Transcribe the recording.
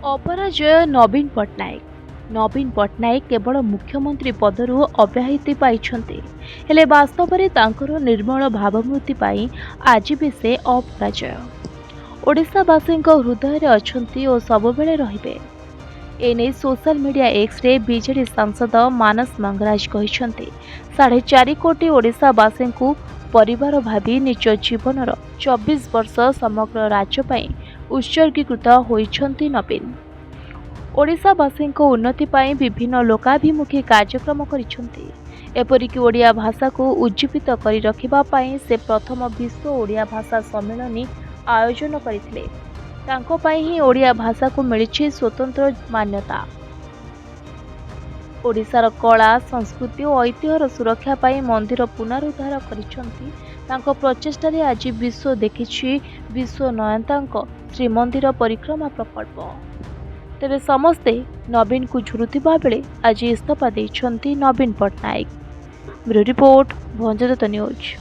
अपराजय नवीन पट्टनायक केवल मुख्यमंत्री पदरू अब्याहति पाइछन्ते हेले वास्तव में तांकर निर्मल भावमूर्ति पाई आज भी से अपराजय ओडिशावासी हृदय अछंती और सबुबेले रहिबे। एने social media X ray BJD सांसद मानस मंगराज कहिसंते 4.5 कोटी ओडिशावासी परिवार भावी निज जीवनर 24 वर्ष समग्र राज्य पाई उत्सर्गीकृत होइछन्ति नवीन। ओडिशावासी उन्नति पाई विभिन्न लोकाभिमुखी कार्यक्रम करिछन्ति। एपरिक ओडिया भाषा को उज्जीवित करि रखिबा पाई से प्रथम विश्व ओडिया भाषा सम्मेलन आयोजन करथिले। तांको पाई ही ओडिया भाषा को मिलिछि स्वतंत्र मान्यता। ओडिशार कला संस्कृति और ऐतिह्यर सुरक्षा पाई मंदिर पुनरुद्धार करिछन्ति। तांको प्रचेष्टारे आज विश्व देखिछि विश्व नयनतांको श्रीमंदिर परिक्रमा प्रकल्प। तेरे समस्ते नवीन को झुरुथिबा बेले आज इस्तीफा देइछन्ति Naveen Patnaik. Bureau report Bhanjadatta news.